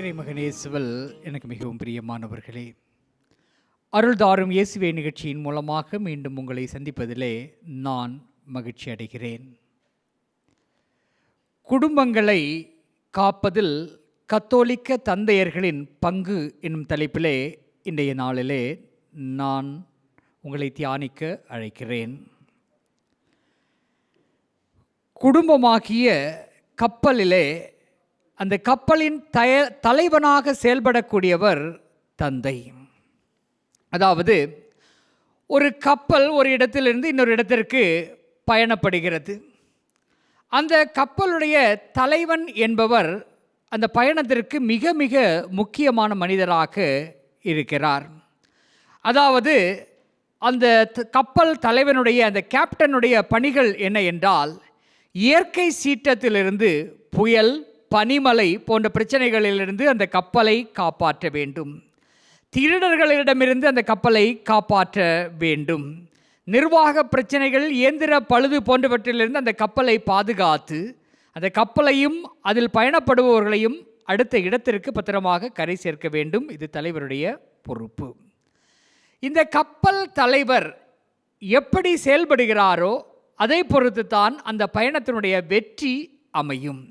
இறைமகனேசுவல் எனக்கு மிகவும் பிரியமானவர்களே, அருள்தாரும் இயேசுவே நிகழ்ச்சியின் மூலமாக மீண்டும் உங்களை சந்திப்பதிலே நான் மகிழ்ச்சி அடைகிறேன். குடும்பங்களை காப்பதில் கத்தோலிக்க தந்தையர்களின் பங்கு என்னும் தலைப்பிலே இன்றைய நாளிலே நான் உங்களை தியானிக்க அழைக்கிறேன். குடும்பமாகிய கப்பலிலே அந்த கப்பலின் தலைவனாக செயல்படக்கூடியவர் தந்தை. அதாவது ஒரு கப்பல் ஒரு இடத்திலிருந்து இன்னொரு இடத்திற்கு பயணப்படுகிறது. அந்த கப்பலுடைய தலைவன் என்பவர் அந்த பயணத்திற்கு மிக மிக முக்கியமான மனிதராக இருக்கிறார். அதாவது அந்த கப்பல் தலைவனுடைய அந்த கேப்டனுடைய பணிகள் என்ன என்றால், இயற்கை சீற்றத்திலிருந்து புயல், பனிமலை போன்ற பிரச்சனைகளிலிருந்து அந்த கப்பலை காப்பாற்ற வேண்டும். திருடர்களிடமிருந்து அந்த கப்பலை காப்பாற்ற வேண்டும். நிர்வாக பிரச்சனைகள், இயந்திர பழுது போன்றவற்றிலிருந்து அந்த கப்பலை பாதுகாத்து அந்த கப்பலையும் அதில் பயணப்படுபவர்களையும் அடுத்த இடத்திற்கு பத்திரமாக கரை சேர்க்க வேண்டும். இது தலைவருடைய பொறுப்பு. இந்த கப்பல் தலைவர் எப்படி செயல்படுகிறாரோ அதை பொறுத்து தான் அந்த பயணத்தினுடைய வெற்றி அமையும்.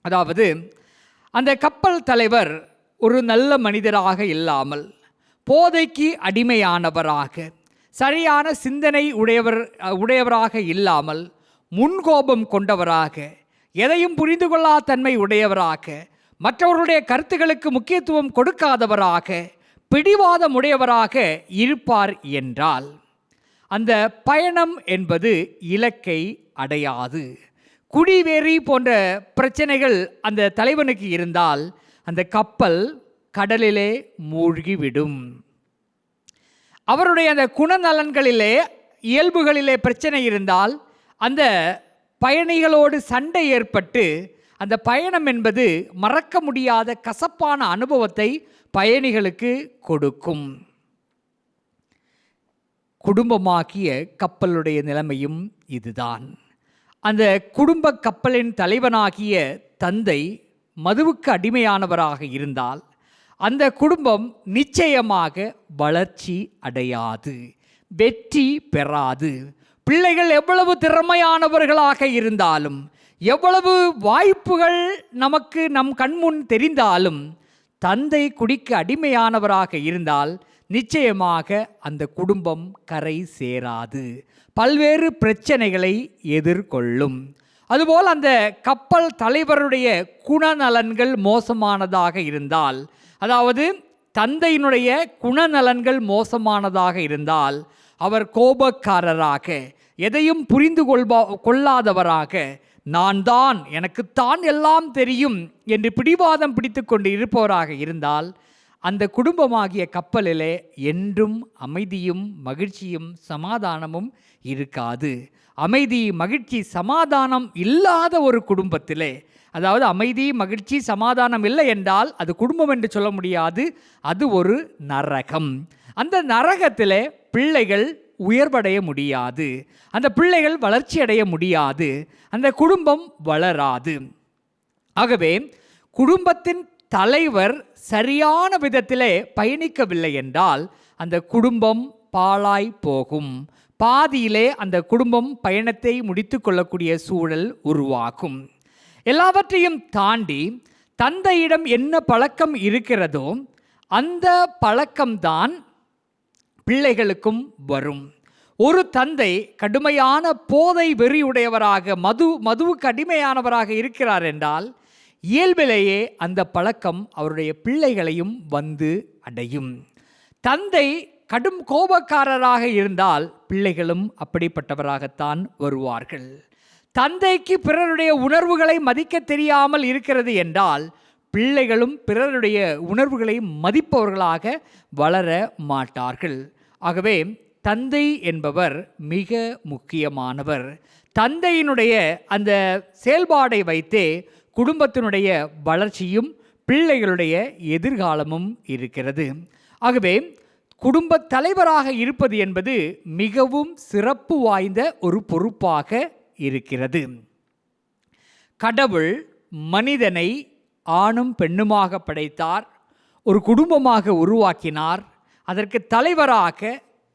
அதாவது அந்த கப்பல் தலைவர் ஒரு நல்ல மனிதராக இல்லாமல், போதைக்கு அடிமையானவராக, சரியான சிந்தனை உடையவராக இல்லாமல், முன்கோபம் கொண்டவராக, எதையும் புரிந்து கொள்ளா தன்மை உடையவராக, மற்றவர்களுடைய கருத்துக்களுக்கு முக்கியத்துவம் கொடுக்காதவராக, பிடிவாதம் உடையவராக இருப்பார் என்றால் அந்த பயணம் என்பது இலக்கை அடையாது. குடிவெறி போன்ற பிரச்சனைகள் அந்த தலைவனுக்கு இருந்தால் அந்த கப்பல் கடலிலே மூழ்கிவிடும். அவருடைய அந்த குணநலன்களிலே, இயல்புகளிலே பிரச்சனை இருந்தால் அந்த பயணிகளோடு சண்டை ஏற்பட்டு அந்த பயணம் என்பது மறக்க முடியாத கசப்பான அனுபவத்தை பயணிகளுக்கு கொடுக்கும். குடும்பமாகிய கப்பலுடைய நிலைமையும் இதுதான். அந்த குடும்ப கப்பலின் தலைவனாகிய தந்தை மதுவுக்கு அடிமையானவராக இருந்தால் அந்த குடும்பம் நிச்சயமாக வளர்ச்சி அடையாது, வெற்றி பெறாது. பிள்ளைகள் எவ்வளவு திறமையானவர்களாக இருந்தாலும், எவ்வளவு வாய்ப்புகள் நமக்கு நம் கண்முன் தெரிந்தாலும், தந்தை குடிக்கு அடிமையானவராக இருந்தால் நிச்சயமாக அந்த குடும்பம் கரை சேராது, பல்வேறு பிரச்சனைகளை எதிர்கொள்ளும். அதுபோல் அந்த கப்பல் தலைவருடைய குணநலன்கள் மோசமானதாக இருந்தால், அதாவது தந்தையினுடைய குணநலன்கள் மோசமானதாக இருந்தால், அவர் கோபக்காரராக, எதையும் புரிந்து கொள்ளாதவராக, நான் தான், எனக்குத்தான் எல்லாம் தெரியும் என்று பிடிவாதம் பிடித்து கொண்டு இருப்பவராக இருந்தால் அந்த குடும்பமாகிய கப்பலிலே என்றும் அமைதியும் மகிழ்ச்சியும் சமாதானமும் இருக்காது. அமைதி, மகிழ்ச்சி, சமாதானம் இல்லாத ஒரு குடும்பத்திலே, அதாவது அமைதி, மகிழ்ச்சி, சமாதானம் இல்லை என்றால் அது குடும்பம் என்று சொல்ல முடியாது. அது ஒரு நரகம். அந்த நரகத்திலே பிள்ளைகள் உயர்வடைய முடியாது, அந்த பிள்ளைகள் வளர்ச்சி அடைய முடியாது, அந்த குடும்பம் வளராது. ஆகவே குடும்பத்தின் தலைவர் சரியான விதத்திலே பயணிக்கவில்லை என்றால் அந்த குடும்பம் பாழாய் போகும். பாதியிலே அந்த குடும்பம் பயணத்தை முடித்து கொள்ளக்கூடிய சூழல் உருவாகும். எல்லாவற்றையும் தாண்டி தந்தையிடம் என்ன பழக்கம் இருக்கிறதோ அந்த பழக்கம்தான் பிள்ளைகளுக்கும் வரும். ஒரு தந்தை கடுமையான போதை வெறியுடையவராக, மதுவுக்கு அடிமையானவராக இருக்கிறார் என்றால் இயல்பிலேயே அந்த பழக்கம் அவருடைய பிள்ளைகளையும் வந்து அடையும். தந்தை கடும் கோபக்காரராக இருந்தால் பிள்ளைகளும் அப்படிப்பட்டவராகத்தான் வருவார்கள். தந்தைக்கு பிறருடைய உணர்வுகளை மதிக்க தெரியாமல் இருக்கிறது என்றால் பிள்ளைகளும் பிறருடைய உணர்வுகளை மதிப்பவர்களாக வளர மாட்டார்கள். ஆகவே தந்தை என்பவர் மிக முக்கியமானவர். தந்தையினுடைய அந்த செயல்பாடை வைத்தே குடும்பத்தினுடைய வளர்ச்சியும் பிள்ளைகளுடைய எதிர்காலமும் இருக்கிறது. ஆகவே குடும்ப தலைவராக இருப்பது என்பது மிகவும் சிறப்பு வாய்ந்த ஒரு பொறுப்பாக இருக்கிறது. கடவுள் மனிதனை ஆணும் பெண்ணுமாக படைத்தார், ஒரு குடும்பமாக உருவாக்கினார். அதற்கு தலைவராக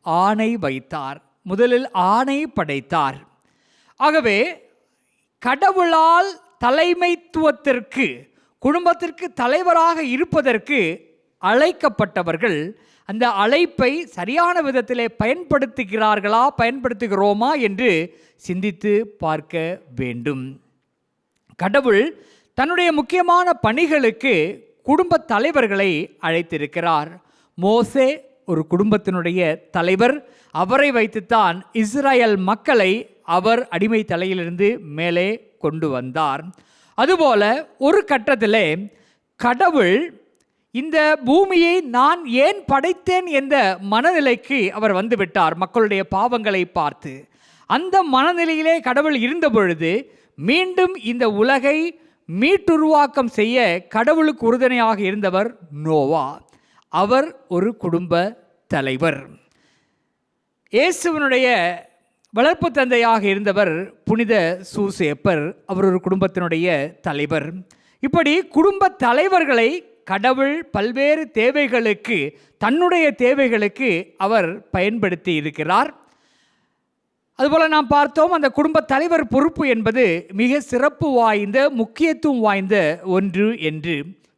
ஆணை வைத்தார். முதலில் ஆணை படைத்தார். ஆகவே கடவுளால் தலைமைத்துவத்திற்கு, குடும்பத்திற்கு தலைவராக இருப்பதற்கு அழைக்கப்பட்டவர்கள் அந்த அழைப்பை சரியான விதத்திலே பயன்படுத்துகிறோமா என்று சிந்தித்து பார்க்க வேண்டும். கடவுள் தன்னுடைய முக்கியமான பணிகளுக்கு குடும்ப தலைவர்களை அழைத்திருக்கிறார். மோசே ஒரு குடும்பத்தினுடைய தலைவர். அவரை வைத்துத்தான் இஸ்ரேல் மக்களை அவர் அடிமை தலையிலிருந்து மேலே கொண்டு வந்தார். அதுபோல ஒரு கட்டத்திலே கடவுள் இந்த பூமியை நான் ஏன் படைத்தேன் என்ற மனநிலைக்கு அவர் வந்துவிட்டார். மக்களுடைய பாவங்களை பார்த்து அந்த மனநிலையிலே கடவுள் இருந்த பொழுது மீண்டும் இந்த உலகை மீட்டுருவாக்கம் செய்ய கடவுளுக்கு உறுதுணையாக இருந்தவர் நோவா. அவர் ஒரு குடும்ப தலைவர். இயேசுவினுடைய வளர்ப்பு தந்தையாக இருந்தவர் புனித சூசேப்பர். அவர் ஒரு குடும்பத்தினுடைய தலைவர். இப்படி குடும்ப தலைவர்களை கடவுள் பல்வேறு தேவைகளுக்கு, தன்னுடைய தேவைகளுக்கு அவர் பயன்படுத்தி இருக்கிறார். அதுபோல் நாம் பார்த்தோம், அந்த குடும்ப தலைவர் பொறுப்பு என்பது மிக சிறப்பு வாய்ந்த, முக்கியத்துவம் வாய்ந்த ஒன்று என்று.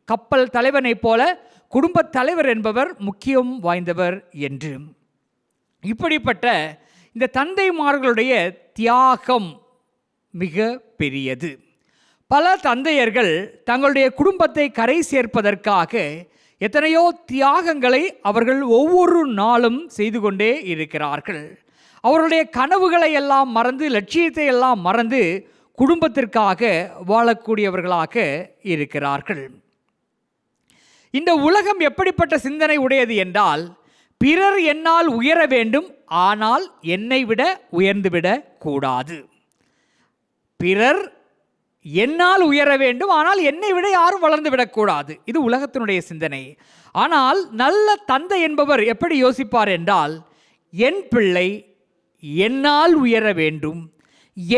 கப்பல் தலைவனைப் போல குடும்ப தலைவர் என்பவர் முக்கியம் வாய்ந்தவர் என்று. இப்படிப்பட்ட இந்த தந்தைமார்களுடைய தியாகம் மிக பெரியது. பல தந்தையர்கள் தங்களுடைய குடும்பத்தை கரை சேர்ப்பதற்காக எத்தனையோ தியாகங்களை அவர்கள் ஒவ்வொரு நாளும் செய்து கொண்டே இருக்கிறார்கள். அவர்களுடைய கனவுகளை எல்லாம் மறந்து, லட்சியத்தை எல்லாம் மறந்து குடும்பத்திற்காக வாழக்கூடியவர்களாக இருக்கிறார்கள். இந்த உலகம் எப்படிப்பட்ட சிந்தனை உடையது என்றால், பிறர் என்னால் உயர வேண்டும், ஆனால் என்னை விட உயர்ந்துவிடக் கூடாது. பிறர் என்னால் உயர வேண்டும், ஆனால் என்னை விட யாரும் வளர்ந்து விடக்கூடாது. இது உலகத்தினுடைய சிந்தனை. ஆனால் நல்ல தந்தை என்பவர் எப்படி யோசிப்பார் என்றால், என் பிள்ளை என்னால் உயர வேண்டும்,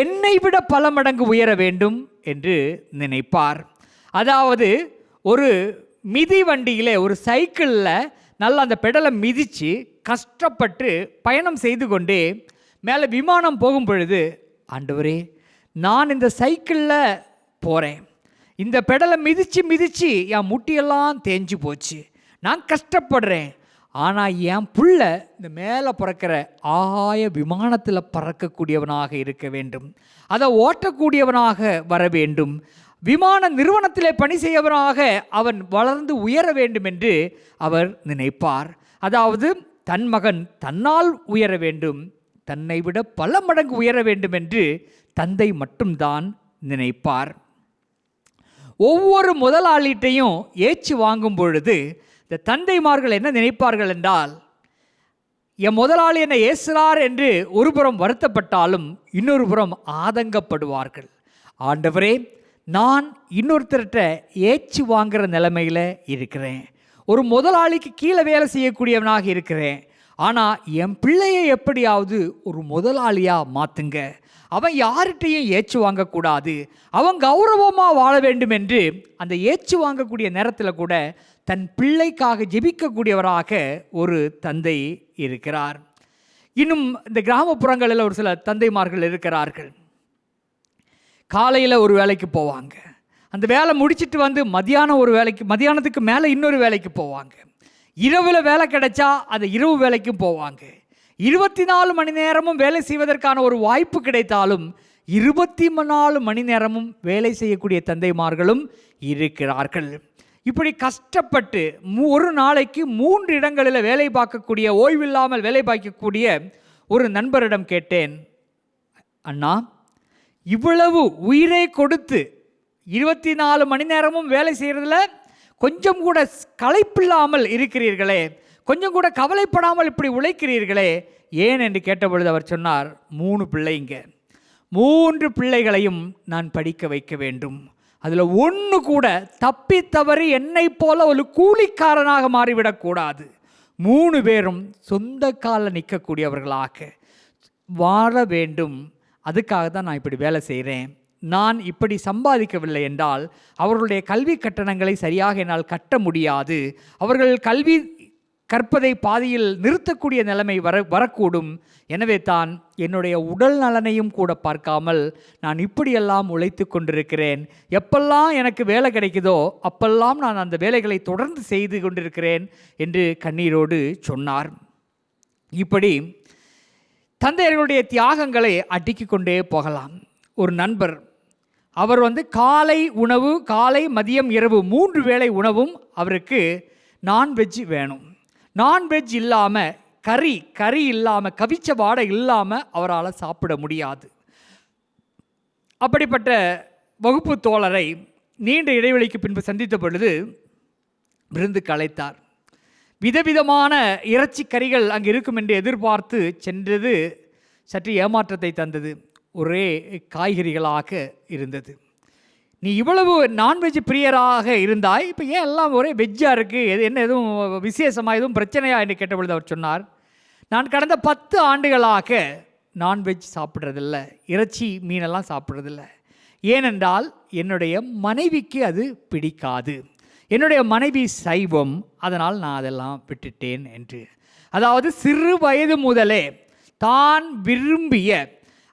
என்னை விட பல மடங்கு உயர வேண்டும் என்று நினைப்பார். அதாவது ஒரு மிதி வண்டியிலே, ஒரு சைக்கிளில் நல்லா அந்த பெடலை மிதித்து கஷ்டப்பட்டு பயணம் செய்து கொண்டே மேலே விமானம் போகும் பொழுது, ஆண்டவரே நான் இந்த சைக்கிளில் போகிறேன், இந்த பெடலை மிதித்து என் முட்டியெல்லாம் தேஞ்சு போச்சு, நான் கஷ்டப்படுறேன், ஆனால் என் புள்ள இந்த மேலே பறக்கிற ஆகாய விமானத்தில் பறக்கக்கூடியவனாக இருக்க வேண்டும், அதை ஓட்டக்கூடியவனாக வர வேண்டும், விமான நிறுவனத்திலே பணி செய்யவனாக அவன் வளர்ந்து உயர வேண்டும் என்று அவர் நினைப்பார். அதாவது தன் மகன் தன்னால் உயர வேண்டும், தன்னை விட பல மடங்கு உயர வேண்டும் என்று தந்தை மட்டும்தான் நினைப்பார். ஒவ்வொரு முதலாளிட்டையும் ஏச்சு வாங்கும் பொழுது இந்த தந்தைமார்கள் என்ன நினைப்பார்கள் என்றால், என் முதலாளி என்னை ஏசுறார் என்று ஒரு புறம் வருத்தப்பட்டாலும் இன்னொரு புறம் ஆதங்கப்படுவார்கள். ஆண்டவரே, நான் இன்னொருத்தர்கிட்ட ஏச்சு வாங்குகிற நிலைமையில் இருக்கிறேன், ஒரு முதலாளிக்கு கீழே வேலை செய்யக்கூடியவனாக இருக்கிறேன், ஆனால் என் பிள்ளையை எப்படியாவது ஒரு முதலாளியாக மாற்றுங்க, அவன் யார்கிட்டையும் ஏச்சு வாங்கக்கூடாது, அவன் கௌரவமாக வாழ வேண்டும் என்று அந்த ஏச்சு வாங்கக்கூடிய நேரத்தில் கூட தன் பிள்ளைக்காக ஜெபிக்கக்கூடியவராக ஒரு தந்தை இருக்கிறார். இன்னும் இந்த கிராமப்புறங்களில் ஒரு சில தந்தைமார்கள் இருக்கிறார்கள். காலையில் ஒரு வேலைக்கு போவாங்க, அந்த வேலை முடிச்சுட்டு வந்து மதியானம் ஒரு வேலைக்கு, மதியானத்துக்கு மேலே இன்னொரு வேலைக்கு போவாங்க, இரவில் வேலை கிடைச்சா அந்த இரவு வேலைக்கும் போவாங்க. 24 மணி நேரமும் வேலை செய்வதற்கான ஒரு வாய்ப்பு கிடைத்தாலும் 24 மணி நேரமும் வேலை செய்யக்கூடிய தந்தைமார்களும் இருக்கிறார்கள். இப்படி கஷ்டப்பட்டு ஒரு நாளைக்கு 3 இடங்களில் வேலை பார்க்கக்கூடிய, ஓய்வில்லாமல் வேலை பார்க்கக்கூடிய ஒரு நண்பரிடம் கேட்டேன், அண்ணா, இவ்வளவு உயிரை கொடுத்து 24 மணி நேரமும் வேலை செய்கிறதுல கொஞ்சம் கூட களைப்பில்லாமல் இருக்கிறீர்களே, கொஞ்சம் கூட கவலைப்படாமல் இப்படி உழைக்கிறீர்களே, ஏன் என்று கேட்டபொழுது அவர் சொன்னார், 3 பிள்ளைங்க, 3 பிள்ளைகளையும் நான் படிக்க வைக்க வேண்டும், அதில் ஒன்று கூட தப்பி தவறி என்னை போல ஒரு கூலிக்காரனாக மாறிவிடக்கூடாது, 3 பேரும் சொந்த காலில் நிற்கக்கூடியவர்களாக வாழ வேண்டும், அதுக்காக தான் நான் இப்படி வேலை செய்கிறேன், நான் இப்படி சம்பாதிக்கவில்லை என்றால் அவர்களுடைய கல்வி கட்டணங்களை சரியாக என்னால் கட்ட முடியாது. அவர்கள் கல்வி கற்பதை பாதியில் நிறுத்தக்கூடிய நிலைமை வரக்கூடும். எனவே தான் என்னுடைய உடல் நலனையும் கூட பார்க்காமல் நான் இப்படியெல்லாம் உழைத்து கொண்டிருக்கிறேன். எப்பெல்லாம் எனக்கு வேலை கிடைக்குதோ அப்பெல்லாம் நான் அந்த வேலைகளை தொடர்ந்து செய்து கொண்டிருக்கிறேன் என்று கண்ணீரோடு சொன்னார். இப்படி தந்தையர்களுடைய தியாகங்களை அடுக்கிக் கொண்டே போகலாம். ஒரு நண்பர், அவர் காலை உணவு, காலை மதியம் இரவு 3 வேளை உணவும் அவருக்கு நான்வெஜ் வேணும். நான்வெஜ் இல்லாமல், கறி இல்லாமல், கவிச்ச வாடை இல்லாமல் அவரால் சாப்பிட முடியாது. அப்படிப்பட்ட வகுப்பு தோழரை நீண்ட இடைவெளிக்கு பின்பு சந்தித்த பொழுது விருந்துக்கு அழைத்தார். விதவிதமான இறைச்சி கறிகள் அங்கே இருக்கும் என்று எதிர்பார்த்து சென்றது சற்று ஏமாற்றத்தை தந்தது. ஒரே காய்கறிகளாக இருந்தது. நீ இவ்வளவு நான்வெஜ் பிரியராக இருந்தாய், இப்போ ஏன் எல்லாம் ஒரே வெஜ்ஜாக இருக்குது, என்ன எதுவும் விசேஷமாக எதுவும் பிரச்சனையா என்று கேட்டபொழுது அவர் சொன்னார், நான் கடந்த 10 ஆண்டுகளாக நான்வெஜ் சாப்பிட்றதில்ல, இறைச்சி மீனெல்லாம் சாப்பிட்றதில்ல. ஏனென்றால் என்னுடைய மனைவிக்கு அது பிடிக்காது. என்னுடைய மனைவி சைவம், அதனால் நான் அதெல்லாம் விட்டுட்டேன் என்று. அதாவது சிறு வயது முதலே தான் விரும்பிய,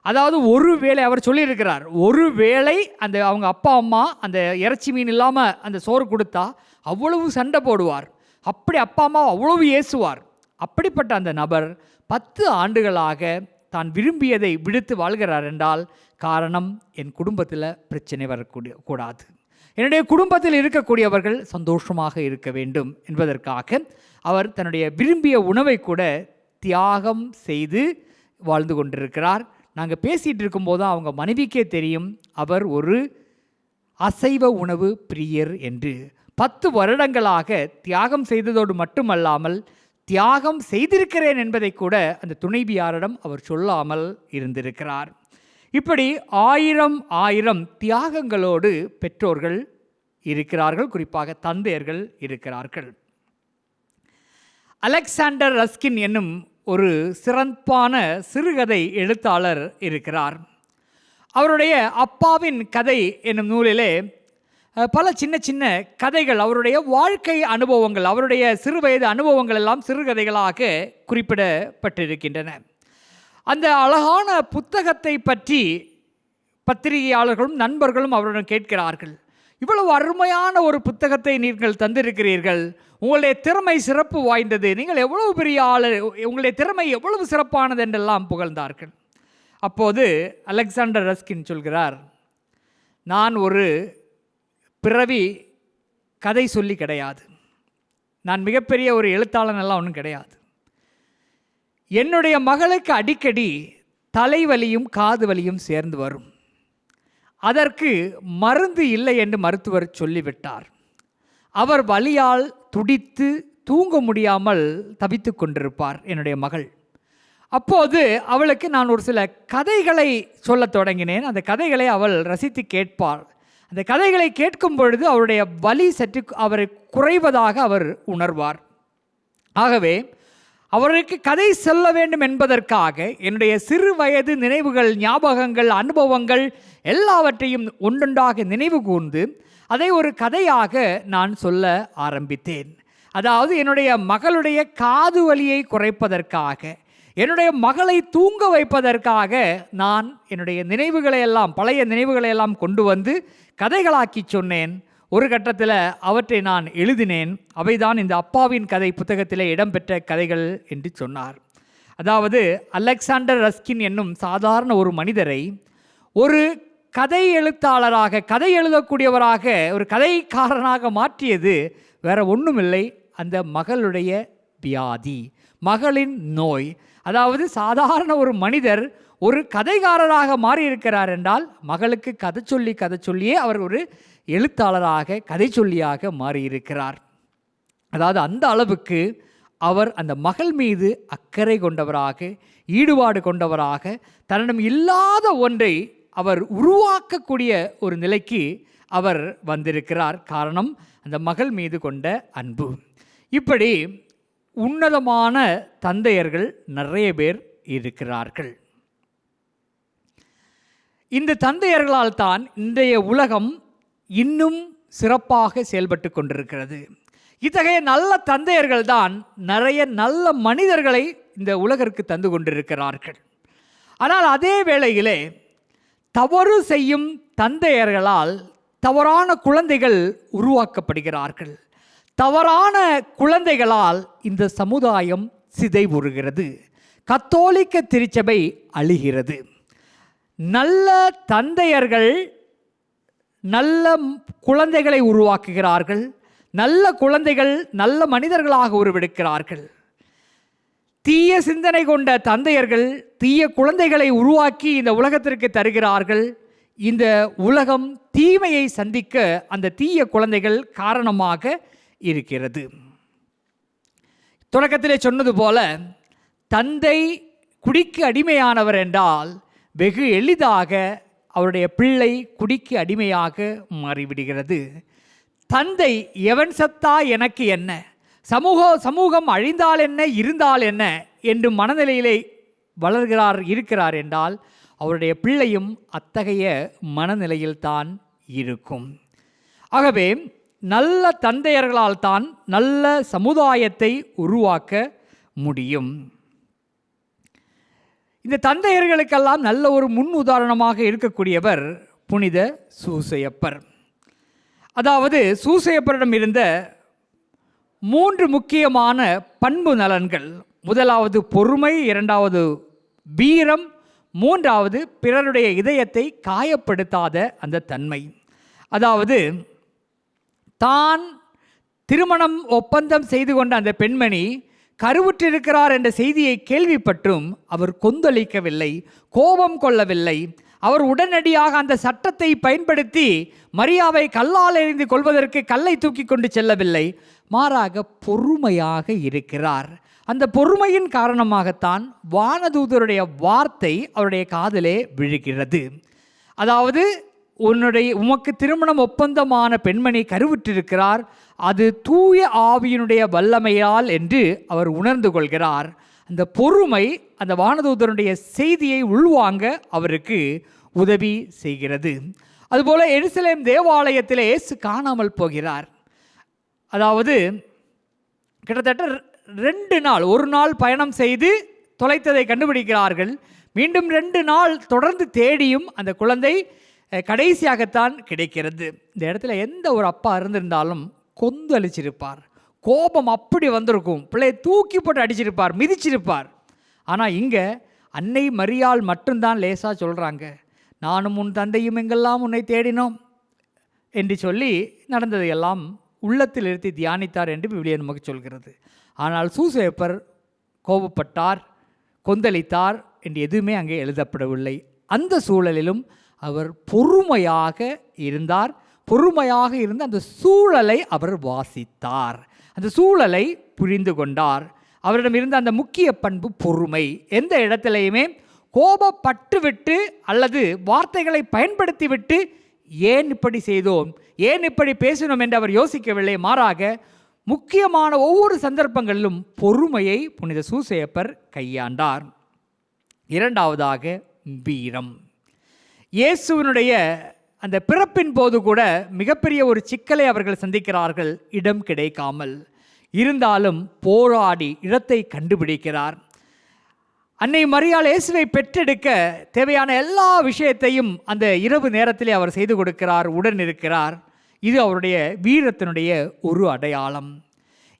அதாவது ஒரு வேளை அவர் சொல்லியிருக்கிறார், ஒரு வேளை அந்த அவங்க அப்பா அம்மா அந்த இறைச்சி மீன் இல்லாமல் அந்த சோறு கொடுத்தா அவ்வளவு சண்டை போடுவார். அப்படி அப்பா அம்மா அவ்வளவு ஏசுவார். அப்படிப்பட்ட அந்த நபர் 10 ஆண்டுகளாக தான் விரும்பியதை விடுத்து வாழ்கிறார் என்றால் காரணம், என் குடும்பத்தில் பிரச்சனை வரக்கூடாது, என்னுடைய குடும்பத்தில் இருக்கக்கூடியவர்கள் சந்தோஷமாக இருக்க வேண்டும் என்பதற்காக அவர் தன்னுடைய விரும்பிய உணவை கூட தியாகம் செய்து வாழ்ந்து கொண்டிருக்கிறார். நாங்கள் பேசிகிட்டு இருக்கும்போது அவங்க மனைவிக்கே தெரியும் அவர் ஒரு அசைவ உணவு பிரியர் என்று. 10 வருடங்களாக தியாகம் செய்ததோடு மட்டுமல்லாமல் தியாகம் செய்திருக்கிறேன் என்பதை கூட அந்த துணைவியாரிடம் அவர் சொல்லாமல் இருந்திருக்கிறார். இப்படி 1000 தியாகங்களோடு பெற்றோர்கள் இருக்கிறார்கள், குறிப்பாக தந்தையர்கள் இருக்கிறார்கள். அலெக்சாண்டர் ரஸ்கின் என்னும் ஒரு சிறப்பான சிறுகதை எழுத்தாளர் இருக்கிறார். அவருடைய அப்பாவின் கதை என்னும் நூலிலே பல சின்ன சின்ன கதைகள், அவருடைய வாழ்க்கை அனுபவங்கள், அவருடைய சிறுவயது அனுபவங்கள் எல்லாம் சிறுகதைகளாக குறிப்பிடப்பட்டிருக்கின்றன. அந்த அழகான புத்தகத்தை பற்றி பத்திரிகையாளர்களும் நண்பர்களும் அவருடன் கேட்கிறார்கள், இவ்வளவு அருமையான ஒரு புத்தகத்தை நீங்கள் தந்திருக்கிறீர்கள், உங்களுடைய திறமை சிறப்பு வாய்ந்தது, நீங்கள் எவ்வளவு பெரிய ஆள், உங்களுடைய திறமை எவ்வளவு சிறப்பானது என்றெல்லாம் புகழ்ந்தார்கள். அப்போது அலெக்சாண்டர் ரஸ்கின் சொல்கிறார், நான் ஒரு பிறவி கதை சொல்லி கிடையாது, நான் மிகப்பெரிய ஒரு எழுத்தாளன் எல்லாம் ஒன்றும் கிடையாது. என்னுடைய மகளுக்கு அடிக்கடி தலைவலியும் காது வலியும் சேர்ந்து வரும். அதற்கு மருந்து இல்லை என்று மருத்துவர் சொல்லிவிட்டார். அவர் வலியால் துடித்து தூங்க முடியாமல் தவித்து கொண்டிருப்பார் என்னுடைய மகள். அப்போது அவளுக்கு நான் ஒரு சில கதைகளை சொல்லத் தொடங்கினேன். அந்த கதைகளை அவள் ரசித்து கேட்பாள். அந்த கதைகளை கேட்கும் பொழுது அவருடைய வலி சற்று அவரை குறைவதாக அவர் உணர்வார். ஆகவே அவருக்கு கதை சொல்ல வேண்டும் என்பதற்காக என்னுடைய சிறு வயது நினைவுகள், ஞாபகங்கள், அனுபவங்கள் எல்லாவற்றையும் ஒன்றொன்றாக நினைவு கூர்ந்து அதை ஒரு கதையாக நான் சொல்ல ஆரம்பித்தேன். அதாவது என்னுடைய மகளுடைய காது வலியை குறைப்பதற்காக, என்னுடைய மகளை தூங்க வைப்பதற்காக நான் என்னுடைய நினைவுகளை எல்லாம், பழைய நினைவுகளை எல்லாம் கொண்டு வந்து கதைகளாக்கி சொன்னேன். ஒரு கட்டத்தில் அவற்றை நான் எழுதினேன். அவைதான் இந்த அப்பாவின் கதை புத்தகத்திலே இடம்பெற்ற கதைகள் என்று சொன்னார். அதாவது அலெக்சாண்டர் ரஸ்கின் என்னும் சாதாரண ஒரு மனிதரை ஒரு கதை எழுத்தாளராக, கதை எழுதக்கூடியவராக, ஒரு கதைக்காரனாக மாற்றியது வேற ஒன்றுமில்லை, அந்த மகளுடைய வியாதி, மகளின் நோய். அதாவது சாதாரண ஒரு மனிதர் ஒரு கதைக்காரராக மாறியிருக்கிறார் என்றால் மகளுக்கு கதை சொல்லியே அவர் ஒரு எழுத்தாளராக, கதை சொல்லியாக மாறியிருக்கிறார். அதாவது அந்த அளவுக்கு அவர் அந்த மகள் மீது அக்கறை கொண்டவராக, ஈடுபாடு கொண்டவராக, தன்னிடம் இல்லாத ஒன்றை அவர் உருவாக்கக்கூடிய ஒரு நிலைக்கு அவர் வந்திருக்கிறார். காரணம் அந்த மகள் மீது கொண்ட அன்பு. இப்படி உன்னதமான தந்தையர்கள் நிறைய பேர் இருக்கிறார்கள். இந்த தந்தையர்களால் தான் இன்றைய உலகம் இன்னும் சிறப்பாக செயல்பட்டு கொண்டிருக்கிறது. இத்தகைய நல்ல தந்தையர்கள் தான் நிறைய நல்ல மனிதர்களை இந்த உலகிற்கு தந்து கொண்டிருக்கிறார்கள். ஆனால் அதே வேளையிலே தவறு செய்யும் தந்தையர்களால் தவறான குழந்தைகள் உருவாக்கப்படுகிறார்கள். தவறான குழந்தைகளால் இந்த சமுதாயம் சிதைவுறுகிறது. கத்தோலிக்க திருச்சபை அழிகிறது. நல்ல தந்தையர்கள் நல்ல குழந்தைகளை உருவாக்குகிறார்கள். நல்ல குழந்தைகள் நல்ல மனிதர்களாக உருவெடுக்கிறார்கள். தீய சிந்தனை கொண்ட தந்தையர்கள் தீய குழந்தைகளை உருவாக்கி இந்த உலகத்திற்கு தருகிறார்கள். இந்த உலகம் தீமையை சந்திக்க அந்த தீய குழந்தைகள் காரணமாக இருக்கிறது. தொடக்கத்திலே சொன்னது போல, தந்தை குடிக்கு அடிமையானவர் என்றால் வெகு எளிதாக அவருடைய பிள்ளை குடிக்கு அடிமையாக மாறிவிடுகிறது. தந்தை எவன் சத்தா எனக்கு என்ன, சமூகம் அழிந்தால் என்ன இருந்தால் என்ன என்று மனநிலையிலே இருக்கிறார் என்றால் அவருடைய பிள்ளையும் அத்தகைய மனநிலையில்தான் இருக்கும். ஆகவே நல்ல தந்தையர்களால் தான் நல்ல சமுதாயத்தை உருவாக்க முடியும். இந்த தந்தையர்களுக்கெல்லாம் நல்ல ஒரு முன் உதாரணமாக இருக்கக்கூடியவர் புனித சூசையப்பர். அதாவது சூசையப்பரிடம் இருந்த 3 முக்கியமான பண்பு நலன்கள். முதலாவது பொறுமை, இரண்டாவது வீரம், மூன்றாவது பிறருடைய இதயத்தை காயப்படுத்தாத அந்த தன்மை. அதாவது தான் திருமணம் ஒப்பந்தம் செய்து கொண்ட அந்த பெண்மணி கருவுற்றிருக்கிறார் என்ற செய்தியை கேள்விப்பட்டும் அவர் கொந்தளிக்கவில்லை, கோபம் கொள்ளவில்லை. அவர் உடனடியாக அந்த சட்டத்தை பயன்படுத்தி மரியாவை கல்லால் எறிந்து கொள்வதற்கு கல்லை தூக்கி கொண்டு செல்லவில்லை. மாறாக பொறுமையாக இருக்கிறார். அந்த பொறுமையின் காரணமாகத்தான் வானதூதருடைய வார்த்தை அவருடைய காதிலே விழுகிறது. அதாவது உமக்கு திருமணம் ஒப்பந்தமான பெண்மணி கருவுற்றிருக்கிறார், அது தூய ஆவியினுடைய வல்லமையால் என்று அவர் உணர்ந்து கொள்கிறார். அந்த பொறுமை அந்த வானதூதருடைய செய்தியை உள்வாங்க அவருக்கு உதவி செய்கிறது. அதுபோல எருசலேம் தேவாலயத்தில் இயேசு காணாமல் போகிறார். அதாவது கிட்டத்தட்ட 2 நாள், ஒரு நாள் பயணம் செய்து தொலைத்ததை கண்டுபிடிக்கிறார்கள். மீண்டும் 2 நாள் தொடர்ந்து தேடியும் அந்த குழந்தை கடைசியாகத்தான் கிடைக்கிறது. இந்த இடத்துல எந்த ஒரு அப்பா இருந்திருந்தாலும் கொந்தளிச்சிருப்பார். கோபம் அப்படி வந்திருக்கும். பிள்ளையை தூக்கி போட்டு அடிச்சிருப்பார், மிதிச்சிருப்பார். ஆனால் இங்கே அன்னை மரியாள் மட்டும்தான் லேசாக சொல்கிறாங்க, நானும் உன் தந்தையும் எங்கெல்லாம் உன்னை தேடினோம் என்று சொல்லி நடந்ததையெல்லாம் உள்ளத்தில் இருத்தி தியானித்தார் என்று விவிலியம் நமக்கு சொல்கிறது. ஆனால் சூசையப்பர் கோபப்பட்டார், கொந்தளித்தார் என்று எதுவுமே அங்கே எழுதப்படவில்லை. அந்த சூழலிலும் அவர் பொறுமையாக இருந்தார். பொறுமையாக இருந்து அந்த சூழலை அவர் வாசித்தார், அந்த சூழலை புரிந்து கொண்டார். அவரிடம் இருந்த அந்த முக்கிய பண்பு பொறுமை. எந்த இடத்திலையுமே கோபப்பட்டு விட்டு அல்லது வார்த்தைகளை பயன்படுத்தி விட்டு ஏன் இப்படி செய்தோம், ஏன் இப்படி பேசினோம் என்று அவர் யோசிக்கவில்லை. மாறாக முக்கியமான ஒவ்வொரு சந்தர்ப்பங்களிலும் பொறுமையை புனித சூசையப்பர் கையாண்டார். இரண்டாவதாக வீரம். இயேசுவினுடைய அந்த பிறப்பின் போது கூட மிகப்பெரிய ஒரு சிக்கலை அவர்கள் சந்திக்கிறார்கள், இடம் கிடைக்காமல். இருந்தாலும் போராடி இடத்தை கண்டுபிடிக்கிறார். அன்னை மரியாள் இயேசுவை பெற்றெடுக்க தேவையான எல்லா விஷயத்தையும் அந்த இரவு நேரத்திலே அவர் செய்து கொடுக்கிறார், உடன் இருக்கிறார். இது அவருடைய வீரத்தினுடைய ஒரு அடையாளம்.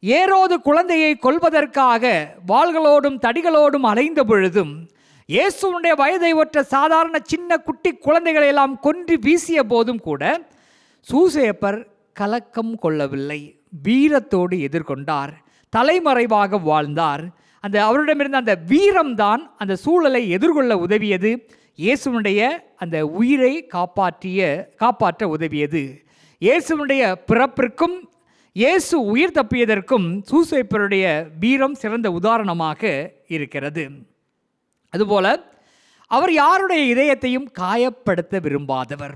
ஏரோது குழந்தையை கொல்வதற்காக வாள்களோடும் தடிகளோடும் அலைந்த பொழுதும் இயேசுனுடைய வயதை ஒற்ற சாதாரண சின்ன குட்டி குழந்தைகளை எல்லாம் கொன்று வீசிய போதும் கூட சூசையப்பர் கலக்கம் கொள்ளவில்லை, வீரத்தோடு எதிர்கொண்டார், தலைமறைவாக வாழ்ந்தார். அந்த அவரிடமிருந்த அந்த வீரம்தான் அந்த சூழலை எதிர்கொள்ள உதவியது, இயேசுனுடைய அந்த உயிரை காப்பாற்ற உதவியது. இயேசுனுடைய பிறப்பிற்கும் இயேசு உயிர் தப்பியதற்கும் சூசையப்பருடைய வீரம் சிறந்த உதாரணமாக இருக்கிறது. அதுபோல அவர் யாருடைய இதயத்தையும் காயப்படுத்த விரும்பாதவர்.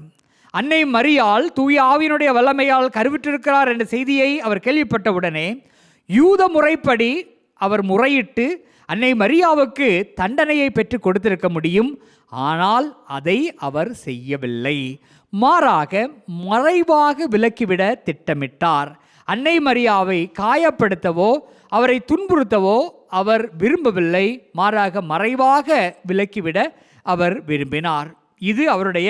அன்னை மரியாள் தூய ஆவியினுடைய வல்லமையால் கருவிற்றிருக்கிறார் என்ற செய்தியை அவர் கேள்விப்பட்டவுடனே யூத முறைப்படி அவர் முறையிட்டு அன்னை மரியாவுக்கு தண்டனையை பெற்று கொடுத்திருக்க முடியும். ஆனால் அதை அவர் செய்யவில்லை. மாறாக மறைவாக விலக்கிவிட திட்டமிட்டார். அன்னை மரியாவை காயப்படுத்தவோ அவரை துன்புறுத்தவோ அவர் விரும்பவில்லை. மாறாக மறைவாக விலக்கிவிட அவர் விரும்பினார். இது அவருடைய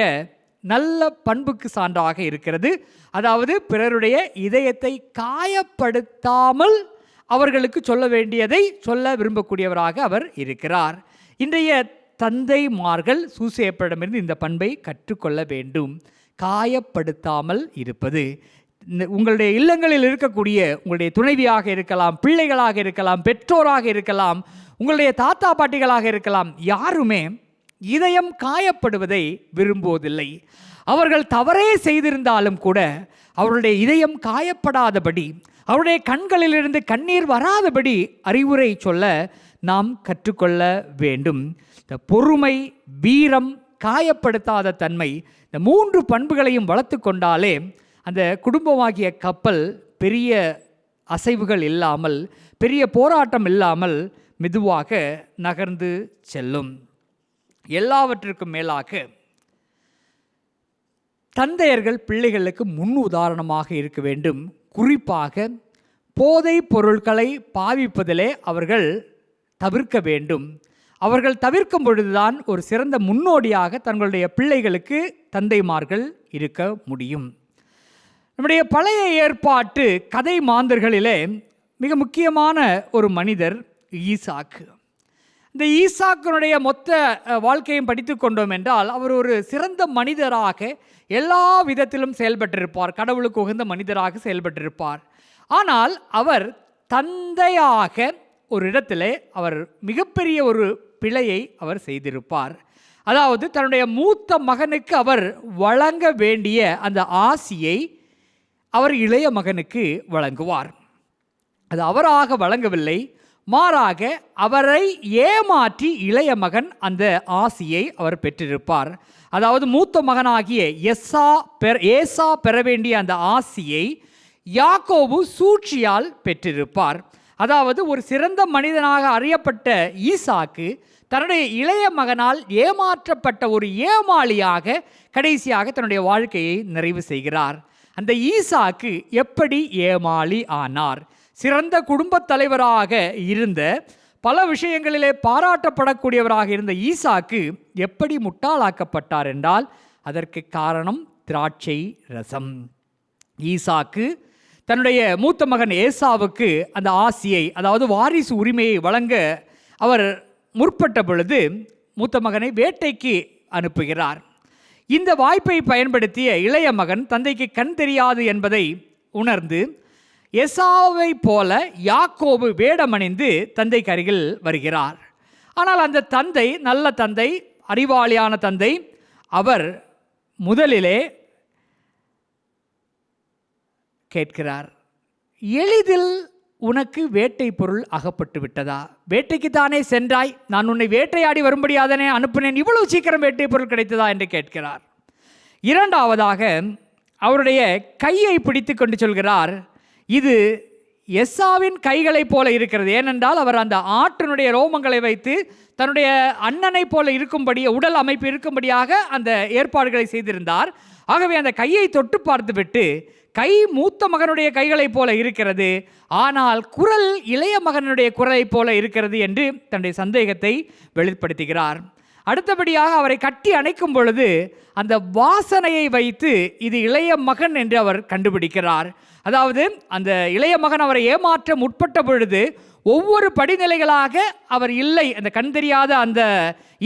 நல்ல பண்புக்கு சான்றாக இருக்கிறது. அதாவது பிறருடைய இதயத்தை காயப்படுத்தாமல் அவர்களுக்கு சொல்ல வேண்டியதை சொல்ல விரும்பக்கூடியவராக அவர் இருக்கிறார். இன்றைய தந்தைமார்கள் சூசேப்பரிடமிருந்து இந்த பண்பை கற்றுக்கொள்ள வேண்டும். காயப்படுத்தாமல் இருப்பது. உங்களுடைய இல்லங்களில் இருக்கக்கூடிய உங்களுடைய துணைவியாக இருக்கலாம், பிள்ளைகளாக இருக்கலாம், பெற்றோராக இருக்கலாம், உங்களுடைய தாத்தா பாட்டிகளாக இருக்கலாம், யாருமே இதயம் காயப்படுவதை விரும்புவதில்லை. அவர்கள் தவறே செய்திருந்தாலும் கூட அவருடைய இதயம் காயப்படாதபடி, அவருடைய கண்களிலிருந்து கண்ணீர் வராதபடி அறிவுரை சொல்ல நாம் கற்றுக்கொள்ள வேண்டும். இந்த பொறுமை, வீரம், காயப்படுத்தாத தன்மை, இந்த 3 பண்புகளையும் வளர்த்து கொண்டாலே அந்த குடும்பமாகிய கப்பல் பெரிய அசைவுகள் இல்லாமல், பெரிய போராட்டம் இல்லாமல் மெதுவாக நகர்ந்து செல்லும். எல்லாவற்றிற்கும் மேலாக தந்தையர்கள் பிள்ளைகளுக்கு முன் உதாரணமாக இருக்க வேண்டும். குறிப்பாக போதை பொருட்களை பாவிப்பதிலே அவர்கள் தவிர்க்க வேண்டும். அவர்கள் தவிர்க்கும் பொழுதுதான் ஒரு சிறந்த முன்னோடியாக தங்களுடைய பிள்ளைகளுக்கு தந்தைமார்கள் இருக்க முடியும். நம்முடைய பழைய ஏற்பாட்டு கதை மாந்தர்களிலே மிக முக்கியமான ஒரு மனிதர் ஈசாக்கு. இந்த ஈசாக்கினுடைய மொத்த வாழ்க்கையும் படித்து கொண்டோம் என்றால் அவர் ஒரு சிறந்த மனிதராக எல்லா விதத்திலும் செயல்பட்டிருப்பார். கடவுளுக்கு உகந்த மனிதராக செயல்பட்டிருப்பார். ஆனால் அவர் தந்தையாக ஒரு இடத்திலே அவர் மிகப்பெரிய ஒரு பிழையை அவர் செய்திருப்பார். அதாவது தன்னுடைய மூத்த மகனுக்கு அவர் வழங்க வேண்டிய அந்த ஆசியை அவர் இளைய மகனுக்கு வழங்குவார். அது அவராக வழங்கவில்லை, மாறாக அவரை ஏமாற்றி இளைய மகன் அந்த ஆசியை அவர் பெற்றிருப்பார். அதாவது மூத்த மகனாகிய ஏசா பெற வேண்டிய அந்த ஆசியை யாக்கோபு சூழ்ச்சியால் பெற்றிருப்பார். அதாவது ஒரு சிறந்த மனிதனாக அறியப்பட்ட ஈசாக்கு தன்னுடைய இளைய மகனால் ஏமாற்றப்பட்ட ஒரு ஏமாளியாக கடைசியாக தன்னுடைய வாழ்க்கையை நிறைவு செய்கிறார். அந்த ஈசாக்கு எப்படி ஏமாளி ஆனார்? சிறந்த குடும்பத் தலைவராக இருந்த, பல விஷயங்களிலே பாராட்டப்படக்கூடியவராக இருந்த ஈசாக்கு எப்படி முட்டாளாக்கப்பட்டார் என்றால் அதற்கு காரணம் திராட்சை ரசம். ஈசாக்கு தன்னுடைய மூத்த மகன் ஏசாவுக்கு அந்த ஆசியை, அதாவது வாரிசு உரிமையை வழங்க அவர் முற்பட்ட பொழுது மூத்த மகனை வேட்டைக்கு அனுப்புகிறார். இந்த வாய்ப்பை பயன்படுத்திய இளைய மகன் தந்தைக்கு கண் தெரியாது என்பதை உணர்ந்து ஏசாவை போல யாக்கோபு வேடமணிந்து தந்தைக்கு அருகில் வருகிறார். ஆனால் அந்த தந்தை நல்ல தந்தை, அறிவாளியான தந்தை. அவர் முதலிலே கேட்கிறார், எளிதில் உனக்கு வேட்டை பொருள் அகப்பட்டு விட்டதா? வேட்டைக்கு தானே சென்றாய், நான் உன்னை வேட்டையாடி வரும்படியாதனே அனுப்பினேன், இவ்வளவு சீக்கிரம் வேட்டை பொருள் கிடைத்ததா என்று கேட்கிறார். இரண்டாவதாக அவருடைய கையை பிடித்து கொண்டு சொல்கிறார், இது எசாவின் கைகளைப் போல இருக்கிறது. ஏனென்றால் அவர் அந்த ஆட்டினுடைய ரோமங்களை வைத்து தன்னுடைய அண்ணனை போல இருக்கும்படி, உடல் அமைப்பு இருக்கும்படியாக அந்த ஏற்பாடுகளை செய்திருந்தார். ஆகவே அந்த கையை தொட்டு பார்த்துவிட்டு, கை மூத்த மகனுடைய கைகளைப் போல இருக்கிறது, ஆனால் குரல் இளைய மகனுடைய குரலைப் போல இருக்கிறது என்று தன்னுடைய சந்தேகத்தை வெளிப்படுத்துகிறார். அடுத்தபடியாக அவரை கட்டி அணைக்கும் பொழுது அந்த வாசனையை வைத்து இது இளைய மகன் என்று அவர் கண்டுபிடிக்கிறார். அதாவது அந்த இளைய மகன் அவரை ஏமாற்ற முற்பட்ட பொழுது ஒவ்வொரு படிநிலைகளாக அவர் இல்லை, அந்த கண் தெரியாத அந்த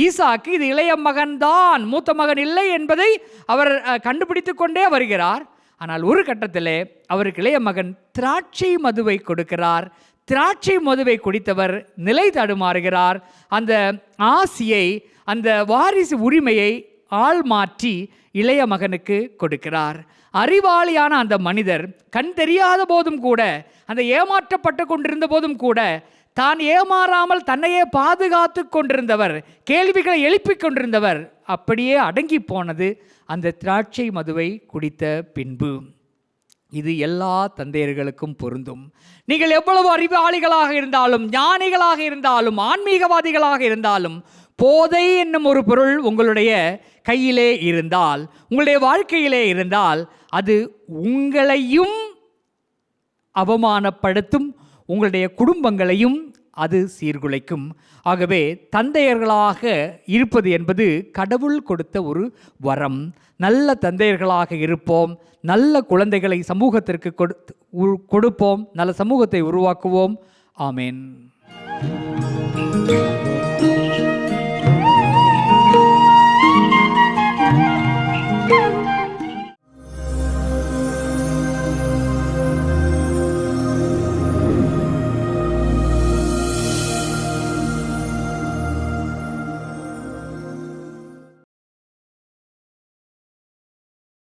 ஈசாக்கு இது இளைய மகன்தான், மூத்த மகன் இல்லை என்பதை அவர் கண்டுபிடித்து கொண்டே வருகிறார். ஆனால் ஒரு கட்டத்தில் அவருக்கு இளைய மகன் திராட்சை மதுவை கொடுக்கிறார். திராட்சை மதுவை குடித்தவர் நிலை தடுமாறுகிறார். அந்த ஆசியை, அந்த வாரிசு உரிமையை ஆள் மாற்றி இளைய மகனுக்கு கொடுக்கிறார். அறிவாளியான அந்த மனிதர் கண் தெரியாத போதும் கூட, அந்த ஏமாற்றப்பட்டு கொண்டிருந்த போதும் கூட, தான் ஏமாறாமல் தன்னையே பாதுகாத்து கொண்டிருந்தவர், கேள்விகளை எழுப்பிக் கொண்டிருந்தவர் அப்படியே அடங்கி போனது அந்த திராட்சை மதுவை குடித்த பின்பு. இது எல்லா தந்தையர்களுக்கும் பொருந்தும். நீங்கள் எவ்வளவு அறிவாளிகளாக இருந்தாலும், ஞானிகளாக இருந்தாலும், ஆன்மீகவாதிகளாக இருந்தாலும், போதை என்னும் ஒரு பொருள் உங்களுடைய கையிலே இருந்தால், உங்களுடைய வாழ்க்கையிலே இருந்தால், அது உங்களையும் அவமானப்படுத்தும், உங்களுடைய குடும்பங்களையும் அது சீர்குலைக்கும். ஆகவே தந்தையர்களாக இருப்பது என்பது கடவுள் கொடுத்த ஒரு வரம். நல்ல தந்தையர்களாக இருப்போம், நல்ல குழந்தைகளை சமூகத்திற்கு கொடுப்போம், நல்ல சமூகத்தை உருவாக்குவோம். ஆமேன்.